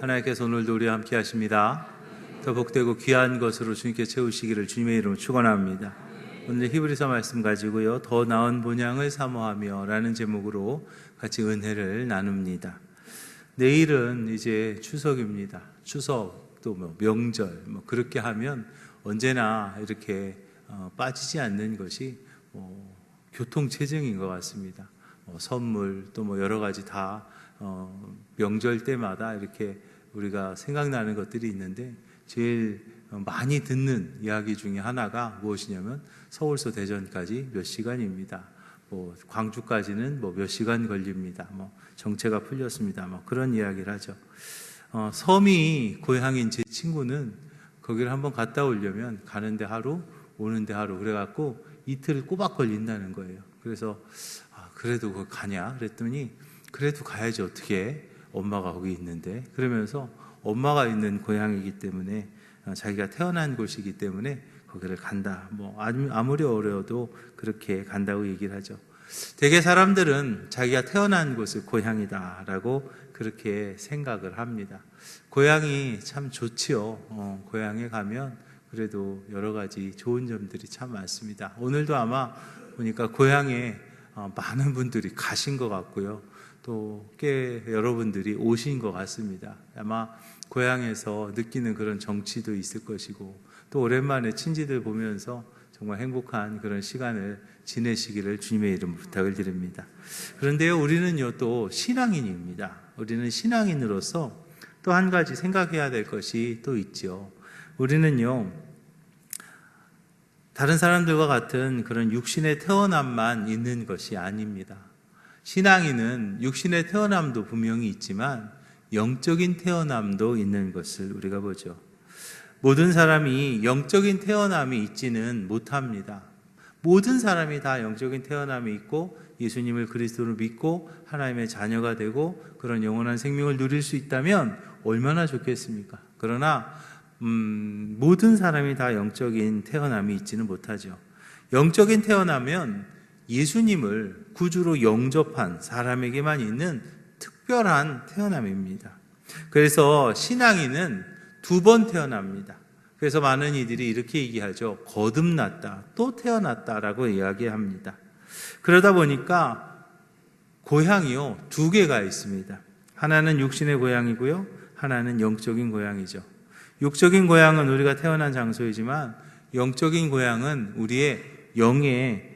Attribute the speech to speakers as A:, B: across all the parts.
A: 하나님께서 오늘도 우리와 함께 하십니다. 더 복되고 귀한 것으로 주님께 채우시기를 주님의 이름으로 축원합니다. 오늘 히브리서 말씀 가지고요, 더 나은 본향을 사모하며 라는 제목으로 같이 은혜를 나눕니다. 내일은 이제 추석입니다. 추석 또 명절 그렇게 하면 언제나 이렇게 빠지지 않는 것이 교통체증인 것 같습니다. 선물 또 여러 가지 다 명절 때마다 이렇게 우리가 생각나는 것들이 있는데, 제일 많이 듣는 이야기 중에 하나가 무엇이냐면 서울서 대전까지 몇 시간입니다. 광주까지는 몇 시간 걸립니다. 정체가 풀렸습니다. 그런 이야기를 하죠. 섬이 고향인 제 친구는 거기를 한번 갔다 오려면 가는데 하루, 오는데 하루, 그래갖고 이틀 꼬박 걸린다는 거예요. 그래서 그래도 그거 가냐? 그랬더니 그래도 가야지, 어떻게, 엄마가 거기 있는데. 그러면서 엄마가 있는 고향이기 때문에, 자기가 태어난 곳이기 때문에 거기를 간다. 아무리 어려워도 그렇게 간다고 얘기를 하죠. 대개 사람들은 자기가 태어난 곳을 고향이다라고 그렇게 생각을 합니다. 고향이 참 좋지요. 고향에 가면 그래도 여러 가지 좋은 점들이 참 많습니다. 오늘도 아마 보니까 고향에 많은 분들이 가신 것 같고요. 또 꽤 여러분들이 오신 것 같습니다. 아마 고향에서 느끼는 그런 정취도 있을 것이고, 또 오랜만에 친지들 보면서 정말 행복한 그런 시간을 지내시기를 주님의 이름으로 부탁을 드립니다. 그런데요, 우리는요 또 신앙인입니다. 우리는 신앙인으로서 또 한 가지 생각해야 될 것이 또 있죠. 우리는요 다른 사람들과 같은 그런 육신의 태어남만 있는 것이 아닙니다. 신앙인은 육신의 태어남도 분명히 있지만 영적인 태어남도 있는 것을 우리가 보죠. 모든 사람이 영적인 태어남이 있지는 못합니다. 모든 사람이 다 영적인 태어남이 있고 예수님을 그리스도로 믿고 하나님의 자녀가 되고 그런 영원한 생명을 누릴 수 있다면 얼마나 좋겠습니까? 그러나 모든 사람이 다 영적인 태어남이 있지는 못하죠. 영적인 태어나면 예수님을 구주로 영접한 사람에게만 있는 특별한 태어남입니다. 그래서 신앙인은 2번 태어납니다. 그래서 많은 이들이 이렇게 얘기하죠. 거듭났다, 또 태어났다라고 이야기합니다. 그러다 보니까 고향이요 2개가 있습니다. 하나는 육신의 고향이고요, 하나는 영적인 고향이죠. 육적인 고향은 우리가 태어난 장소이지만 영적인 고향은 우리의 영의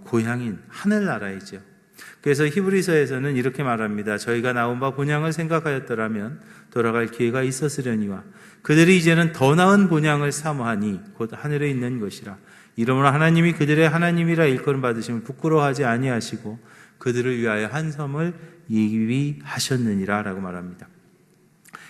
A: 고향인 하늘나라이죠. 그래서 히브리서에서는 이렇게 말합니다. 저희가 나온 바 본향을 생각하였더라면 돌아갈 기회가 있었으려니와 그들이 이제는 더 나은 본향을 사모하니 곧 하늘에 있는 것이라. 이러므로 하나님이 그들의 하나님이라 일컬음 받으심을 부끄러워하지 아니하시고 그들을 위하여 한 섬을 예비하셨느니라 라고 말합니다.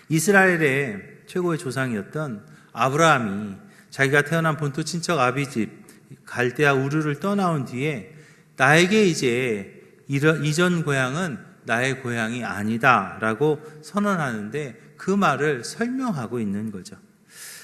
A: 이스라엘의 최고의 조상이었던 아브라함이 자기가 태어난 본토 친척 아비집 갈대아 우르를 떠나온 뒤에 나에게 이제 이전 고향은 나의 고향이 아니다 라고 선언하는데, 그 말을 설명하고 있는 거죠.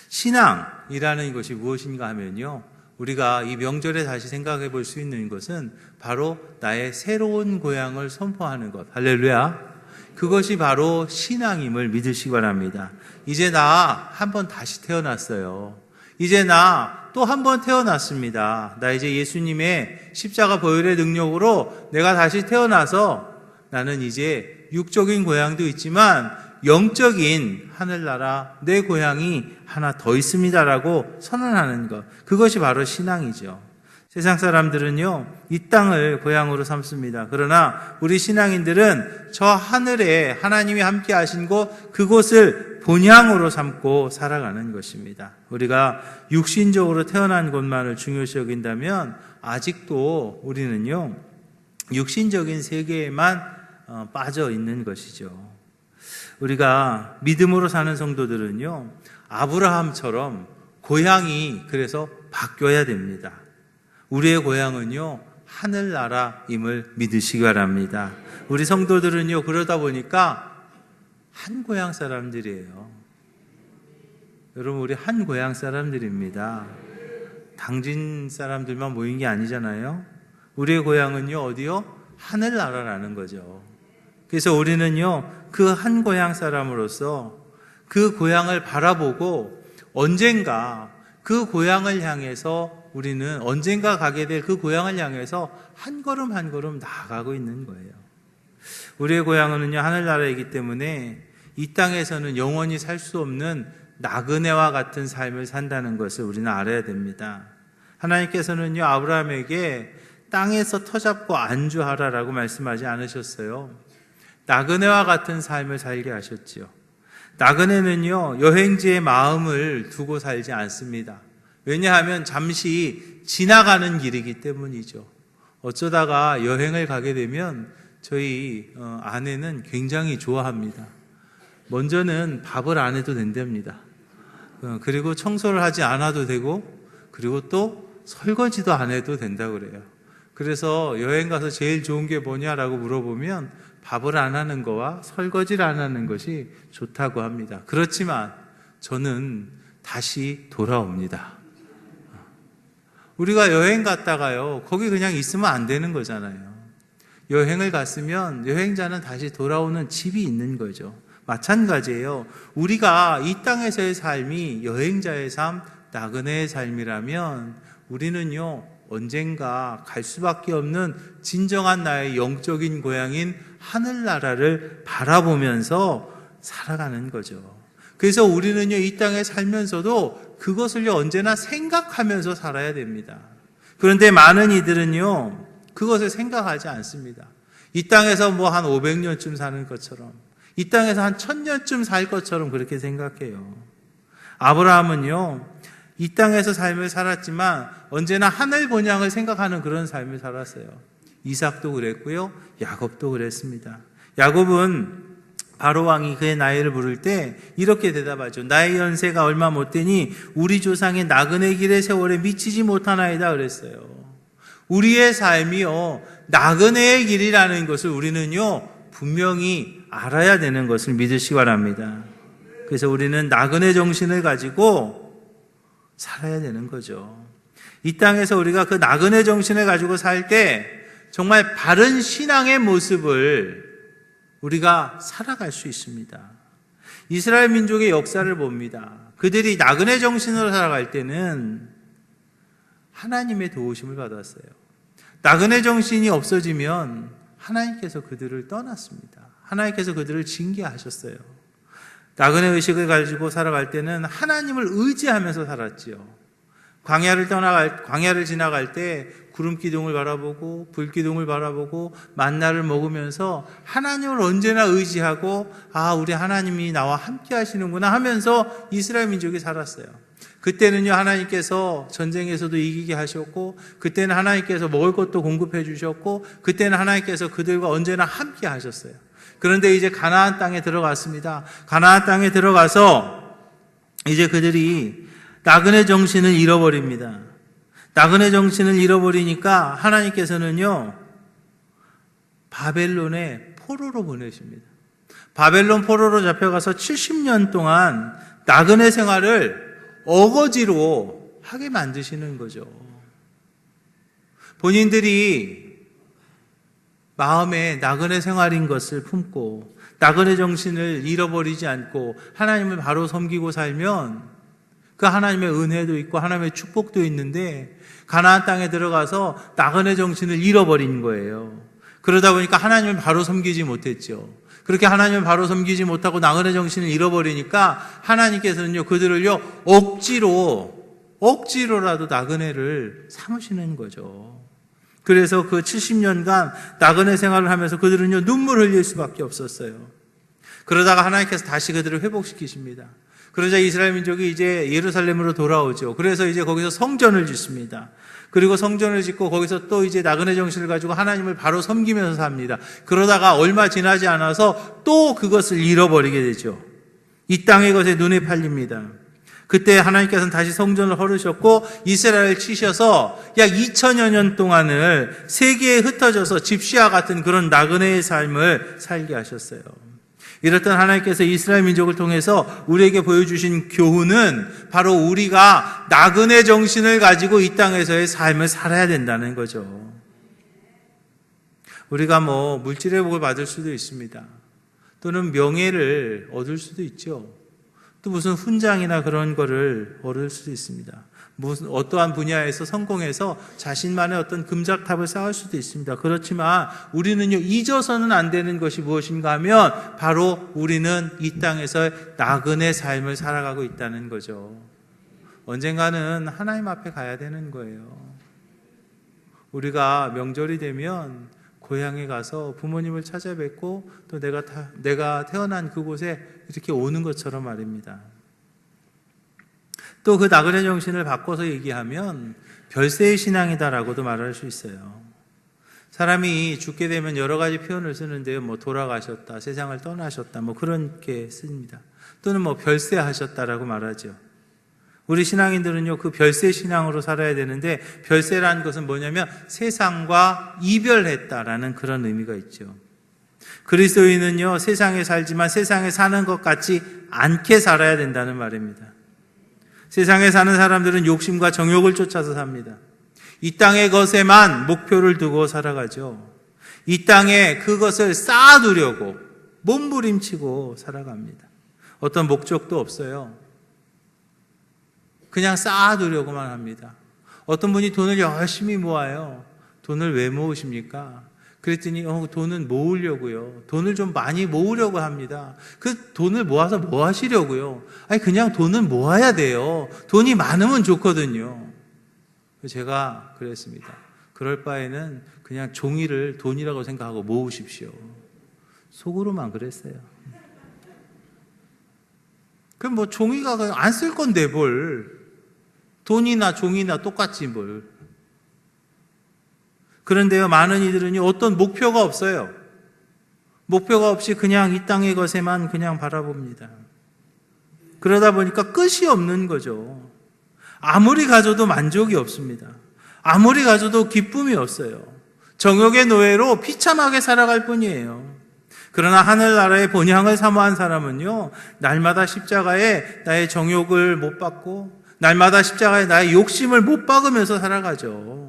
A: 신앙이라는 것이 무엇인가 하면요, 우리가 이 명절에 다시 생각해 볼 수 있는 것은 바로 나의 새로운 고향을 선포하는 것. 할렐루야. 그것이 바로 신앙임을 믿으시기 바랍니다. 이제 나 한번 다시 태어났어요. 이제 나 또 한 번 태어났습니다. 나 이제 예수님의 십자가 보혈의 능력으로 내가 다시 태어나서 나는 이제 육적인 고향도 있지만 영적인 하늘나라 내 고향이 하나 더 있습니다라고 선언하는 것, 그것이 바로 신앙이죠. 세상 사람들은요 이 땅을 고향으로 삼습니다. 그러나 우리 신앙인들은 저 하늘에 하나님이 함께 하신 곳, 그곳을 본향으로 삼고 살아가는 것입니다. 우리가 육신적으로 태어난 것만을 중요시 여긴다면 아직도 우리는요 육신적인 세계에만 빠져 있는 것이죠. 우리가 믿음으로 사는 성도들은요 아브라함처럼 고향이 그래서 바뀌어야 됩니다. 우리의 고향은요 하늘나라임을 믿으시기 바랍니다. 우리 성도들은요 그러다 보니까 한 고향 사람들이에요. 여러분, 우리 한 고향 사람들입니다. 당진 사람들만 모인 게 아니잖아요. 우리의 고향은요 어디요? 하늘나라라는 거죠. 그래서 우리는요 그 한 고향 사람으로서 그 고향을 바라보고 언젠가 그 고향을 향해서 우리는 언젠가 가게 될 그 고향을 향해서 한 걸음 한 걸음 나아가고 있는 거예요. 우리의 고향은요, 하늘나라이기 때문에 이 땅에서는 영원히 살 수 없는 나그네와 같은 삶을 산다는 것을 우리는 알아야 됩니다. 하나님께서는요, 아브라함에게 땅에서 터잡고 안주하라라고 말씀하지 않으셨어요. 나그네와 같은 삶을 살게 하셨지요. 나그네는요, 여행지의 마음을 두고 살지 않습니다. 왜냐하면 잠시 지나가는 길이기 때문이죠. 어쩌다가 여행을 가게 되면 저희 아내는 굉장히 좋아합니다. 먼저는 밥을 안 해도 된답니다. 그리고 청소를 하지 않아도 되고, 그리고 또 설거지도 안 해도 된다고 그래요. 그래서 여행 가서 제일 좋은 게 뭐냐라고 물어보면 밥을 안 하는 거와 설거지를 안 하는 것이 좋다고 합니다. 그렇지만 저는 다시 돌아옵니다. 우리가 여행 갔다가요, 거기 그냥 있으면 안 되는 거잖아요. 여행을 갔으면 여행자는 다시 돌아오는 집이 있는 거죠. 마찬가지예요. 우리가 이 땅에서의 삶이 여행자의 삶, 나그네의 삶이라면 우리는요, 언젠가 갈 수밖에 없는 진정한 나의 영적인 고향인 하늘나라를 바라보면서 살아가는 거죠. 그래서 우리는요, 이 땅에 살면서도 그것을요, 언제나 생각하면서 살아야 됩니다. 그런데 많은 이들은요, 그것을 생각하지 않습니다. 이 땅에서 뭐 한 500년쯤 사는 것처럼, 이 땅에서 한 1000년쯤 살 것처럼 그렇게 생각해요. 아브라함은요, 이 땅에서 삶을 살았지만 언제나 하늘 본향을 생각하는 그런 삶을 살았어요. 이삭도 그랬고요, 야곱도 그랬습니다. 야곱은 바로 왕이 그의 나이를 부를 때 이렇게 대답하죠. 나의 연세가 얼마 못 되니 우리 조상의 나그네 길의 세월에 미치지 못하나이다 그랬어요. 우리의 삶이요, 나그네의 길이라는 것을 우리는요, 분명히 알아야 되는 것을 믿으시기 바랍니다. 그래서 우리는 나그네 정신을 가지고 살아야 되는 거죠. 이 땅에서 우리가 그 나그네 정신을 가지고 살 때 정말 바른 신앙의 모습을 우리가 살아갈 수 있습니다. 이스라엘 민족의 역사를 봅니다. 그들이 나그네 정신으로 살아갈 때는 하나님의 도우심을 받았어요. 나그네 정신이 없어지면 하나님께서 그들을 떠났습니다. 하나님께서 그들을 징계하셨어요. 나그네 의식을 가지고 살아갈 때는 하나님을 의지하면서 살았지요. 광야를 지나갈 때 구름 기둥을 바라보고 불 기둥을 바라보고 만나를 먹으면서 하나님을 언제나 의지하고, 아, 우리 하나님이 나와 함께 하시는구나 하면서 이스라엘 민족이 살았어요. 그때는요, 하나님께서 전쟁에서도 이기게 하셨고, 그때는 하나님께서 먹을 것도 공급해 주셨고, 그때는 하나님께서 그들과 언제나 함께 하셨어요. 그런데 이제 가나안 땅에 들어갔습니다. 가나안 땅에 들어가서 이제 그들이 나그네 정신을 잃어버립니다. 나그네 정신을 잃어버리니까 하나님께서는요, 바벨론에 포로로 보내십니다. 바벨론 포로로 잡혀가서 70년 동안 나그네 생활을 어거지로 하게 만드시는 거죠. 본인들이 마음에 나그네 생활인 것을 품고 나그네 정신을 잃어버리지 않고 하나님을 바로 섬기고 살면 그 하나님의 은혜도 있고 하나님의 축복도 있는데, 가나안 땅에 들어가서 나그네 정신을 잃어버린 거예요. 그러다 보니까 하나님을 바로 섬기지 못했죠. 그렇게 하나님을 바로 섬기지 못하고 나그네 정신을 잃어버리니까 하나님께서는요, 그들을요, 억지로라도 나그네를 삼으시는 거죠. 그래서 그 70년간 나그네 생활을 하면서 그들은요, 눈물을 흘릴 수밖에 없었어요. 그러다가 하나님께서 다시 그들을 회복시키십니다. 그러자 이스라엘 민족이 이제 예루살렘으로 돌아오죠. 그래서 이제 거기서 성전을 짓습니다. 그리고 성전을 짓고 거기서 또 이제 나그네 정신을 가지고 하나님을 바로 섬기면서 삽니다. 그러다가 얼마 지나지 않아서 또 그것을 잃어버리게 되죠. 이 땅의 것에 눈에 팔립니다. 그때 하나님께서는 다시 성전을 허르셨고 이스라엘을 치셔서 약 2000여 년 동안을 세계에 흩어져서 집시와 같은 그런 나그네의 삶을 살게 하셨어요. 이렇던 하나님께서 이스라엘 민족을 통해서 우리에게 보여주신 교훈은 바로 우리가 나그네 정신을 가지고 이 땅에서의 삶을 살아야 된다는 거죠. 우리가 뭐 물질의 복을 받을 수도 있습니다. 또는 명예를 얻을 수도 있죠. 또 무슨 훈장이나 그런 거를 얻을 수도 있습니다. 무슨 어떠한 분야에서 성공해서 자신만의 어떤 금작탑을 쌓을 수도 있습니다. 그렇지만 우리는요, 잊어서는 안 되는 것이 무엇인가 하면 바로 우리는 이 땅에서 나그네 삶을 살아가고 있다는 거죠. 언젠가는 하나님 앞에 가야 되는 거예요. 우리가 명절이 되면 고향에 가서 부모님을 찾아뵙고 또 내가 태어난 그곳에 이렇게 오는 것처럼 말입니다. 또 그 나그네 정신을 바꿔서 얘기하면 별세의 신앙이다라고도 말할 수 있어요. 사람이 죽게 되면 여러 가지 표현을 쓰는데요. 뭐 돌아가셨다, 세상을 떠나셨다, 뭐 그렇게 씁니다. 또는 뭐 별세하셨다라고 말하죠. 우리 신앙인들은요, 그 별세 신앙으로 살아야 되는데, 별세라는 것은 뭐냐면 세상과 이별했다라는 그런 의미가 있죠. 그리스도인은요, 세상에 살지만 세상에 사는 것 같지 않게 살아야 된다는 말입니다. 세상에 사는 사람들은 욕심과 정욕을 쫓아서 삽니다. 이 땅의 것에만 목표를 두고 살아가죠. 이 땅에 그것을 쌓아두려고 몸부림치고 살아갑니다. 어떤 목적도 없어요. 그냥 쌓아두려고만 합니다. 어떤 분이 돈을 열심히 모아요. 돈을 왜 모으십니까? 그랬더니 돈은 모으려고요. 돈을 좀 많이 모으려고 합니다. 그 돈을 모아서 뭐 하시려고요? 아니 그냥 돈을 모아야 돼요. 돈이 많으면 좋거든요. 제가 그랬습니다. 그럴 바에는 그냥 종이를 돈이라고 생각하고 모으십시오. 속으로만 그랬어요. 그럼 뭐 종이가 안 쓸 건데 뭘. 돈이나 종이나 똑같지 뭘. 그런데요, 많은 이들은요, 어떤 목표가 없어요. 목표가 없이 그냥 이 땅의 것에만 그냥 바라봅니다. 그러다 보니까 끝이 없는 거죠. 아무리 가져도 만족이 없습니다. 아무리 가져도 기쁨이 없어요. 정욕의 노예로 비참하게 살아갈 뿐이에요. 그러나 하늘나라의 본향을 사모한 사람은요, 날마다 십자가에 나의 정욕을 못 받고 날마다 십자가에 나의 욕심을 못 박으면서 살아가죠.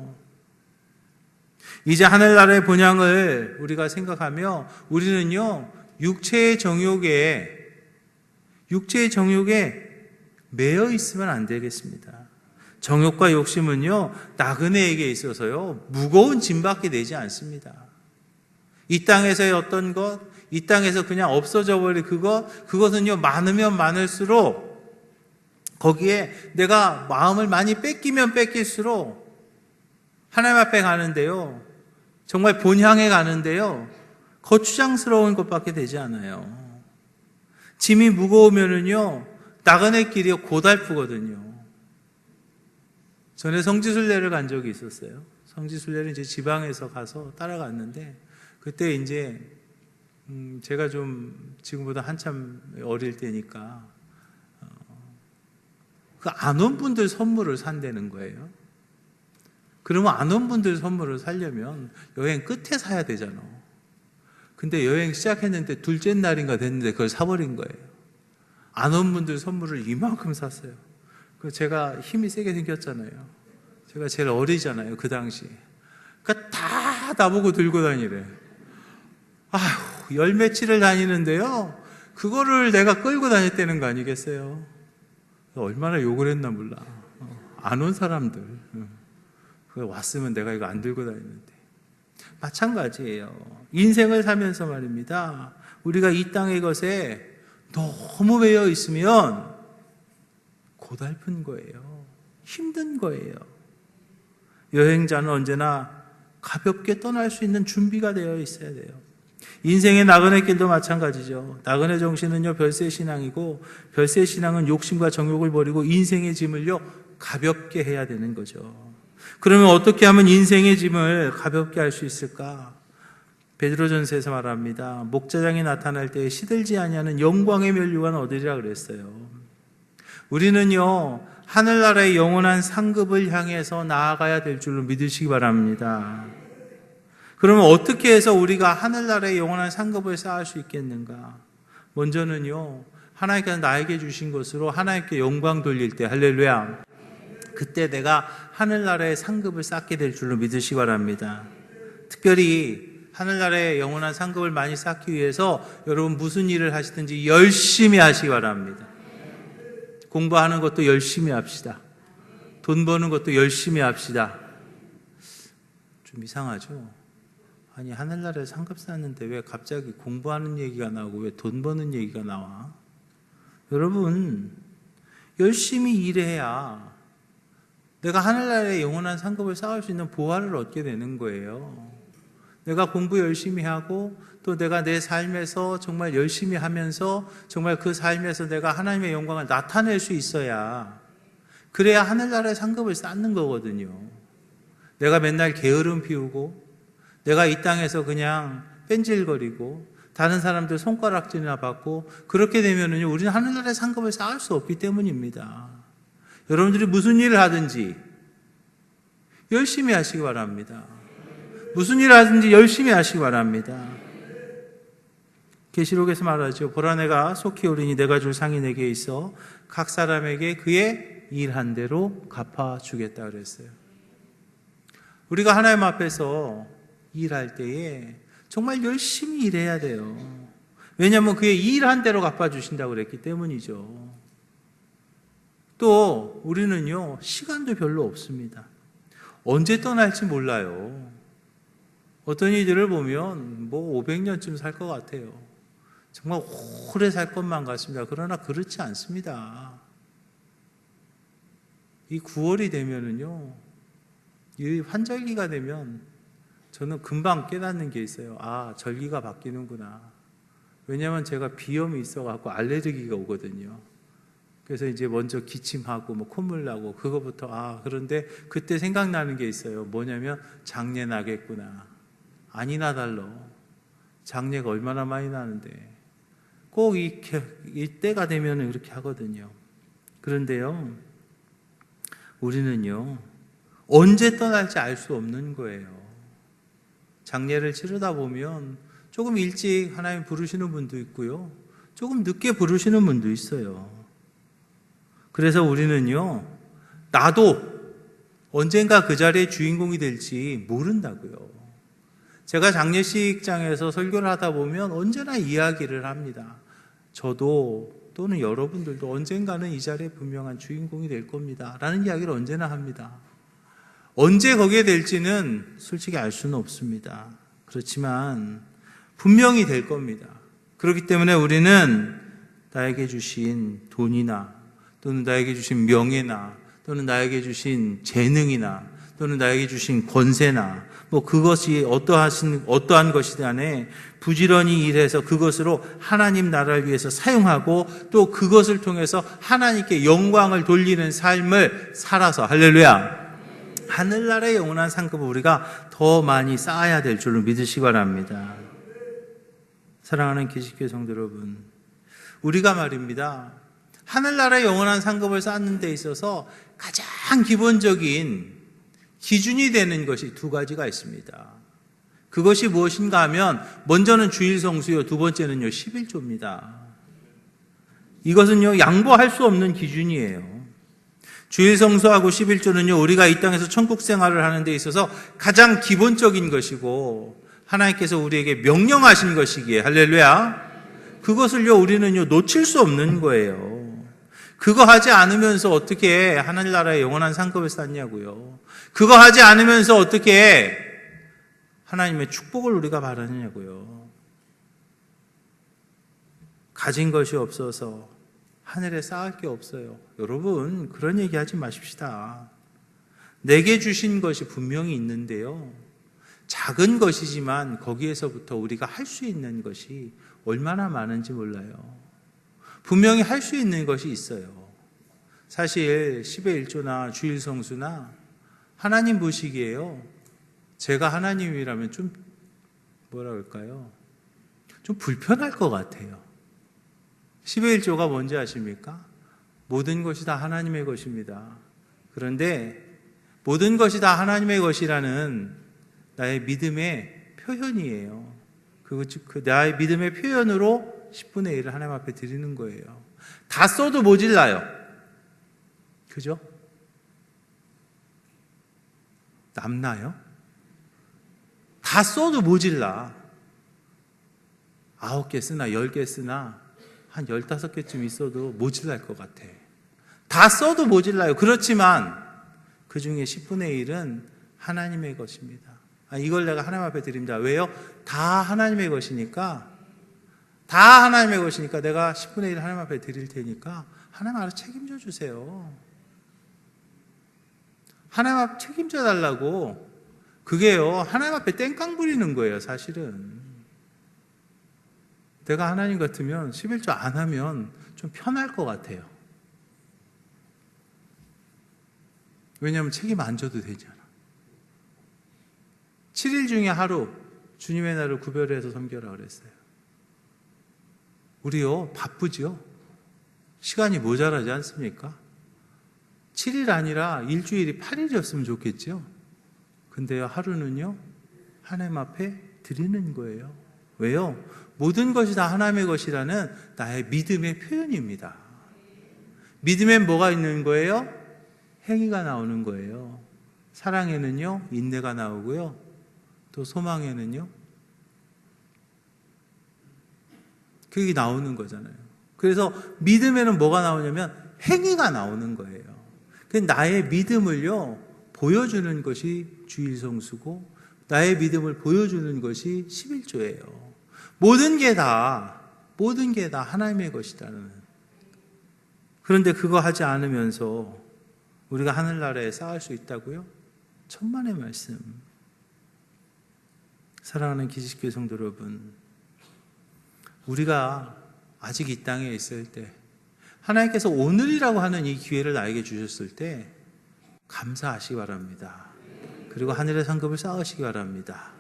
A: 이제 하늘나라의 본향을 우리가 생각하며 우리는요, 육체의 정욕에 매여 있으면 안 되겠습니다. 정욕과 욕심은요, 나그네에게 있어서요, 무거운 짐밖에 되지 않습니다. 이 땅에서의 어떤 것, 이 땅에서 그냥 없어져 버릴 그것은요, 많으면 많을수록 거기에 내가 마음을 많이 뺏기면 뺏길수록 하나님 앞에 가는데요, 정말 본향에 가는데요, 거추장스러운 것밖에 되지 않아요. 짐이 무거우면은요, 나그네 길이 고달프거든요. 전에 성지순례를 간 적이 있었어요. 성지순례를 이제 지방에서 가서 따라갔는데, 그때 이제 제가 좀 지금보다 한참 어릴 때니까 그 안 온 분들 선물을 산다는 거예요. 그러면 안 온 분들 선물을 사려면 여행 끝에 사야 되잖아. 근데 여행 시작했는데 둘째 날인가 됐는데 그걸 사버린 거예요. 안 온 분들 선물을 이만큼 샀어요. 제가 힘이 세게 생겼잖아요. 제가 제일 어리잖아요, 그 당시. 그러니까 다 나보고 들고 다니래. 아휴, 열 며칠을 다니는데요, 그거를 내가 끌고 다녔다는 거 아니겠어요? 얼마나 욕을 했나 몰라. 안 온 사람들. 왔으면 내가 이거 안 들고 다니는데. 마찬가지예요. 인생을 살면서 말입니다. 우리가 이 땅의 것에 너무 매여 있으면 고달픈 거예요. 힘든 거예요. 여행자는 언제나 가볍게 떠날 수 있는 준비가 되어 있어야 돼요. 인생의 나그네 길도 마찬가지죠. 나그네 정신은요, 별세 신앙이고, 별세 신앙은 욕심과 정욕을 버리고 인생의 짐을요, 가볍게 해야 되는 거죠. 그러면 어떻게 하면 인생의 짐을 가볍게 할 수 있을까? 베드로전서에서 말합니다. 목자장이 나타날 때에 시들지 아니하는 영광의 면류관 얻으리라 그랬어요. 우리는요, 하늘나라의 영원한 상급을 향해서 나아가야 될 줄로 믿으시기 바랍니다. 그러면 어떻게 해서 우리가 하늘나라의 영원한 상급을 쌓을 수 있겠는가? 먼저는요, 하나님께서 나에게 주신 것으로 하나님께 영광 돌릴 때, 할렐루야, 그때 내가 하늘나라의 상급을 쌓게 될 줄로 믿으시기 바랍니다. 특별히 하늘나라의 영원한 상급을 많이 쌓기 위해서 여러분 무슨 일을 하시든지 열심히 하시기 바랍니다. 공부하는 것도 열심히 합시다. 돈 버는 것도 열심히 합시다. 좀 이상하죠? 아니, 하늘나라에 상급 쌓는데 왜 갑자기 공부하는 얘기가 나오고 왜 돈 버는 얘기가 나와? 여러분, 열심히 일해야 내가 하늘나라에 영원한 상급을 쌓을 수 있는 보화를 얻게 되는 거예요. 내가 공부 열심히 하고 또 내가 내 삶에서 정말 열심히 하면서 정말 그 삶에서 내가 하나님의 영광을 나타낼 수 있어야, 그래야 하늘나라의 상급을 쌓는 거거든요. 내가 맨날 게으름 피우고 내가 이 땅에서 그냥 뺀질거리고 다른 사람들 손가락질이나 받고 그렇게 되면은요, 우리는 하늘나라의 상급을 쌓을 수 없기 때문입니다. 여러분들이 무슨 일을 하든지 열심히 하시기 바랍니다. 무슨 일을 하든지 열심히 하시기 바랍니다. 계시록에서 말하죠. 보라, 내가 속히 오리니 내가 줄 상이 내게 있어 각 사람에게 그의 일한 대로 갚아주겠다 그랬어요. 우리가 하나님 앞에서 일할 때에 정말 열심히 일해야 돼요. 왜냐하면 그의 일한 대로 갚아주신다고 그랬기 때문이죠. 또 우리는요, 시간도 별로 없습니다. 언제 떠날지 몰라요. 어떤 이들을 보면 500년쯤 살 것 같아요. 정말 오래 살 것만 같습니다. 그러나 그렇지 않습니다. 이 9월이 되면은요, 이 환절기가 되면 저는 금방 깨닫는 게 있어요. 아, 절기가 바뀌는구나. 왜냐하면 제가 비염이 있어갖고 알레르기가 오거든요. 그래서 이제 먼저 기침하고 콧물 나고 그거부터, 그런데 그때 생각나는 게 있어요. 뭐냐면 장내 나겠구나. 아니나 달러. 장내가 얼마나 많이 나는데 꼭 이때가 되면 그렇게 하거든요. 그런데요, 우리는요, 언제 떠날지 알 수 없는 거예요. 장례를 치르다 보면 조금 일찍 하나님 부르시는 분도 있고요, 조금 늦게 부르시는 분도 있어요. 그래서 우리는요, 나도 언젠가 그 자리의 주인공이 될지 모른다고요. 제가 장례식장에서 설교를 하다 보면 언제나 이야기를 합니다. 저도 또는 여러분들도 언젠가는 이 자리에 분명한 주인공이 될 겁니다 라는 이야기를 언제나 합니다. 언제 거기에 될지는 솔직히 알 수는 없습니다. 그렇지만 분명히 될 겁니다. 그렇기 때문에 우리는 나에게 주신 돈이나 또는 나에게 주신 명예나 또는 나에게 주신 재능이나 또는 나에게 주신 권세나 그것이 어떠한 것이든 간에 부지런히 일해서 그것으로 하나님 나라를 위해서 사용하고 또 그것을 통해서 하나님께 영광을 돌리는 삶을 살아서, 할렐루야, 하늘나라의 영원한 상급을 우리가 더 많이 쌓아야 될 줄로 믿으시기 바랍니다. 사랑하는 기식교회 성도 여러분, 우리가 말입니다, 하늘나라의 영원한 상급을 쌓는 데 있어서 가장 기본적인 기준이 되는 것이 두 가지가 있습니다. 그것이 무엇인가 하면 먼저는 주일 성수요, 두 번째는요 11조입니다. 이것은요 양보할 수 없는 기준이에요. 주일 성수하고 11조는요 우리가 이 땅에서 천국 생활을 하는 데 있어서 가장 기본적인 것이고 하나님께서 우리에게 명령하신 것이기에, 할렐루야, 그것을요 우리는요 놓칠 수 없는 거예요. 그거 하지 않으면서 어떻게 하늘나라의 영원한 상급을 쌓냐고요. 그거 하지 않으면서 어떻게 하나님의 축복을 우리가 바라느냐고요. 가진 것이 없어서 하늘에 쌓을 게 없어요. 여러분, 그런 얘기 하지 마십시다. 내게 주신 것이 분명히 있는데요, 작은 것이지만 거기에서부터 우리가 할 수 있는 것이 얼마나 많은지 몰라요. 분명히 할 수 있는 것이 있어요. 사실 10의 1조나 주일 성수나 하나님 보시기에요, 제가 하나님이라면 좀 뭐라 그럴까요? 좀 불편할 것 같아요. 10의 1조가 뭔지 아십니까? 모든 것이 다 하나님의 것입니다. 그런데 모든 것이 다 하나님의 것이라는 나의 믿음의 표현이에요. 그 나의 믿음의 표현으로 10분의 1을 하나님 앞에 드리는 거예요. 다 써도 모질라요. 그죠? 남나요? 다 써도 모질라. 9개 쓰나 10개 쓰나 한 15개쯤 있어도 모질랄 것 같아. 다 써도 모질라요. 그렇지만 그 중에 10분의 1은 하나님의 것입니다. 이걸 내가 하나님 앞에 드립니다. 왜요? 다 하나님의 것이니까, 내가 10분의 1 하나님 앞에 드릴 테니까 하나님 알아서 책임져 주세요. 하나님 앞에 책임져 달라고. 그게요, 하나님 앞에 땡깡 부리는 거예요, 사실은. 내가 하나님 같으면 11조 안 하면 좀 편할 것 같아요. 왜냐하면 책임 안 져도 되잖아. 7일 중에 하루 주님의 날을 구별해서 섬겨라 그랬어요. 우리요 바쁘죠. 시간이 모자라지 않습니까? 7일 아니라 일주일이 8일이었으면 좋겠죠. 근데요, 하루는요 하나님 앞에 드리는 거예요. 왜요? 모든 것이 다 하나님의 것이라는 나의 믿음의 표현입니다. 믿음엔 뭐가 있는 거예요? 행위가 나오는 거예요. 사랑에는요 인내가 나오고요, 또 소망에는요 그게 나오는 거잖아요. 그래서 믿음에는 뭐가 나오냐면 행위가 나오는 거예요. 나의 믿음을요 보여주는 것이 주일성수고, 나의 믿음을 보여주는 것이 11조예요. 모든 게 다 하나님의 것이라는. 그런데 그거 하지 않으면서 우리가 하늘나라에 쌓을 수 있다고요? 천만의 말씀. 사랑하는 기지식교회 성도 여러분, 우리가 아직 이 땅에 있을 때, 하나님께서 오늘이라고 하는 이 기회를 나에게 주셨을 때 감사하시기 바랍니다. 그리고 하늘의 상급을 쌓으시기 바랍니다.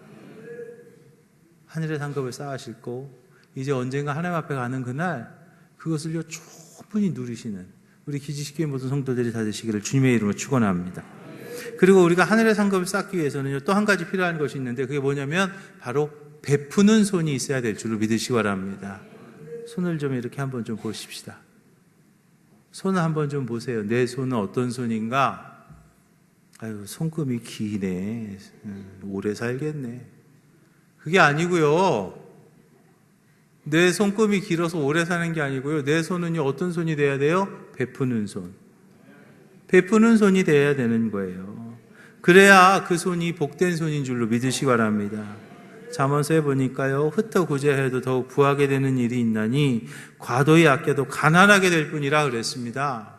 A: 하늘의 상급을 쌓으시고 이제 언젠가 하나님 앞에 가는 그날 그것을요 충분히 누리시는 우리 기지식교회 모든 성도들이 다 되시기를 주님의 이름으로 축원합니다. 그리고 우리가 하늘의 상급을 쌓기 위해서는요 또 한 가지 필요한 것이 있는데, 그게 뭐냐면 바로 베푸는 손이 있어야 될 줄로 믿으시기 바랍니다. 손을 좀 이렇게 한번 좀 보십시다. 손을 한번 좀 보세요. 내 손은 어떤 손인가? 아유, 손금이 기네. 오래 살겠네. 그게 아니고요. 내 손금이 길어서 오래 사는 게 아니고요. 내 손은요 어떤 손이 돼야 돼요? 베푸는 손. 베푸는 손이 돼야 되는 거예요. 그래야 그 손이 복된 손인 줄로 믿으시기 바랍니다. 잠언서에 보니까요, 흩어 구제해도 더욱 부하게 되는 일이 있나니 과도히 아껴도 가난하게 될 뿐이라 그랬습니다.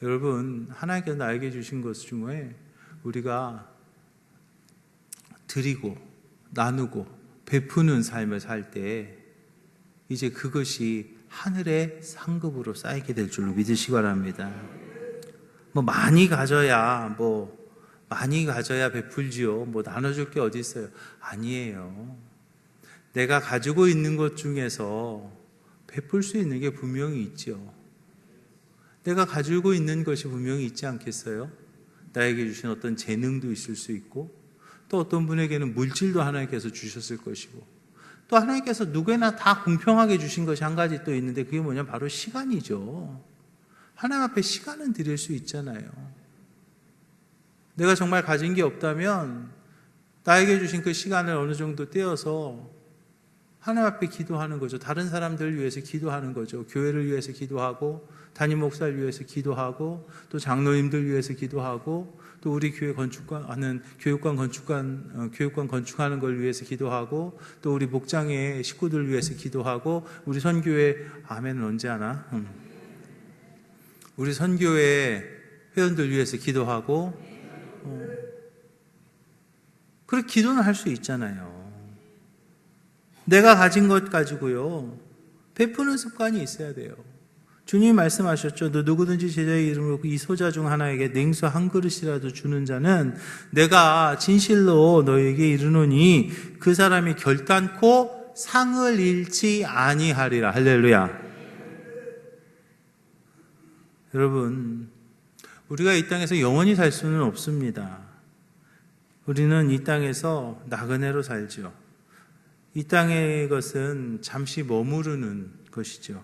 A: 여러분, 하나님께서 나에게 주신 것 중에 우리가 드리고 나누고 베푸는 삶을 살 때 이제 그것이 하늘의 상급으로 쌓이게 될 줄로 믿으시기 바랍니다. 많이 가져야 베풀지요. 나눠줄 게 어디 있어요? 아니에요. 내가 가지고 있는 것 중에서 베풀 수 있는 게 분명히 있죠. 내가 가지고 있는 것이 분명히 있지 않겠어요? 나에게 주신 어떤 재능도 있을 수 있고, 또 어떤 분에게는 물질도 하나님께서 주셨을 것이고, 또 하나님께서 누구나 다 공평하게 주신 것이 한 가지 또 있는데, 그게 뭐냐면 바로 시간이죠. 하나님 앞에 시간은 드릴 수 있잖아요. 내가 정말 가진 게 없다면 나에게 주신 그 시간을 어느 정도 떼어서 하나님 앞에 기도하는 거죠. 다른 사람들을 위해서 기도하는 거죠. 교회를 위해서 기도하고, 담임 목사를 위해서 기도하고, 또 장로님들 위해서 기도하고, 또 우리 교회 건축하는 교육관 건축하는 걸 위해서 기도하고, 또 우리 목장의 식구들 위해서 기도하고, 우리 선교회 아멘은 언제 하나? 우리 선교회 회원들 위해서 기도하고, 그렇게 기도는 할 수 있잖아요. 내가 가진 것 가지고요 베푸는 습관이 있어야 돼요. 주님이 말씀하셨죠. 너 누구든지 제자의 이름으로 이 소자 중 하나에게 냉수 한 그릇이라도 주는 자는 내가 진실로 너에게 이르노니 그 사람이 결단코 상을 잃지 아니하리라. 할렐루야. 여러분, 우리가 이 땅에서 영원히 살 수는 없습니다. 우리는 이 땅에서 나그네로 살죠. 이 땅의 것은 잠시 머무르는 것이죠.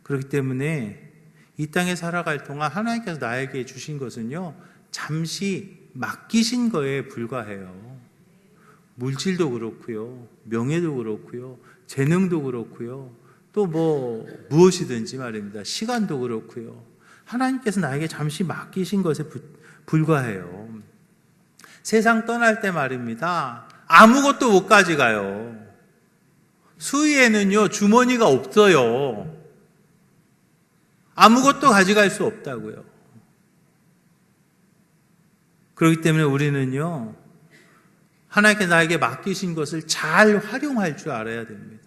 A: 그렇기 때문에 이 땅에 살아갈 동안 하나님께서 나에게 주신 것은요 잠시 맡기신 거에 불과해요. 물질도 그렇고요, 명예도 그렇고요, 재능도 그렇고요, 또 무엇이든지 말입니다. 시간도 그렇고요. 하나님께서 나에게 잠시 맡기신 것에 불과해요. 세상 떠날 때 말입니다. 아무것도 못 가져가요. 수위에는요, 주머니가 없어요. 아무것도 가져갈 수 없다고요. 그렇기 때문에 우리는요, 하나님께서 나에게 맡기신 것을 잘 활용할 줄 알아야 됩니다.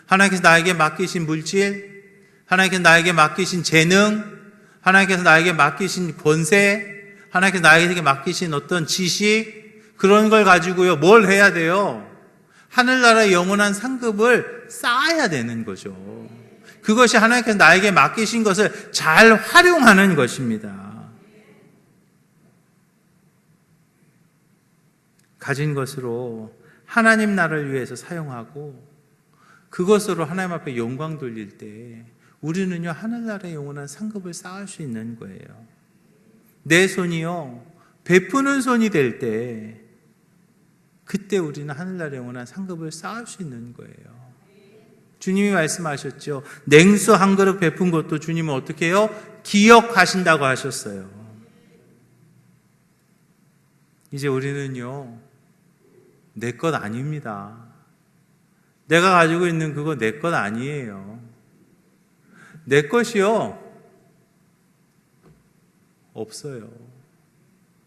A: 하나님께서 나에게 맡기신 물질, 하나님께서 나에게 맡기신 재능, 하나님께서 나에게 맡기신 권세, 하나님께서 나에게 맡기신 어떤 지식, 그런 걸 가지고요, 뭘 해야 돼요? 하늘나라의 영원한 상급을 쌓아야 되는 거죠. 그것이 하나님께서 나에게 맡기신 것을 잘 활용하는 것입니다. 가진 것으로 하나님 나라를 위해서 사용하고 그것으로 하나님 앞에 영광 돌릴 때 우리는요, 하늘나라의 영원한 상급을 쌓을 수 있는 거예요. 내 손이요, 베푸는 손이 될 때 그때 우리는 하늘나라의 영원한 상급을 쌓을 수 있는 거예요. 주님이 말씀하셨죠. 냉수 한 그릇 베푼 것도 주님은 어떻게 해요? 기억하신다고 하셨어요. 이제 우리는요, 내 것 아닙니다. 내가 가지고 있는 그거 내 것 아니에요. 내 것이요, 없어요.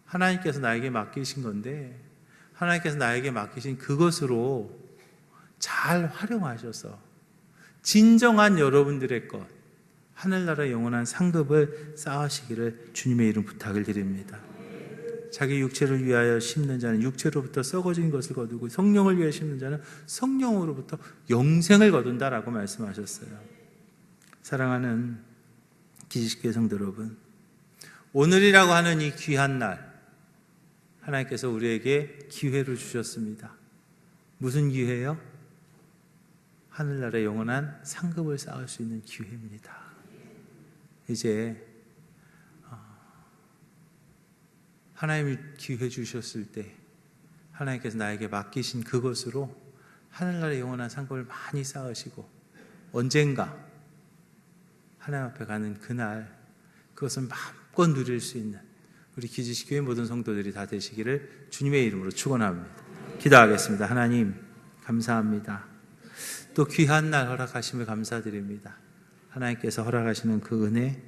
A: 하나님께서 나에게 맡기신 건데, 하나님께서 나에게 맡기신 그것으로 잘 활용하셔서 진정한 여러분들의 것, 하늘나라 영원한 상급을 쌓으시기를 주님의 이름 부탁을 드립니다. 자기 육체를 위하여 심는 자는 육체로부터 썩어진 것을 거두고 성령을 위하여 심는 자는 성령으로부터 영생을 거둔다라고 말씀하셨어요. 사랑하는 기지식교회 성도 여러분, 오늘이라고 하는 이 귀한 날 하나님께서 우리에게 기회를 주셨습니다. 무슨 기회예요? 하늘나라의 영원한 상급을 쌓을 수 있는 기회입니다. 이제 하나님이 기회 주셨을 때 하나님께서 나에게 맡기신 그것으로 하늘나라의 영원한 상급을 많이 쌓으시고 언젠가 하나님 앞에 가는 그날 그것을 마음껏 누릴 수 있는 우리 기지식교회 모든 성도들이 다 되시기를 주님의 이름으로 축원합니다. 기도하겠습니다. 하나님 감사합니다. 또 귀한 날 허락하심을 감사드립니다. 하나님께서 허락하시는 그 은혜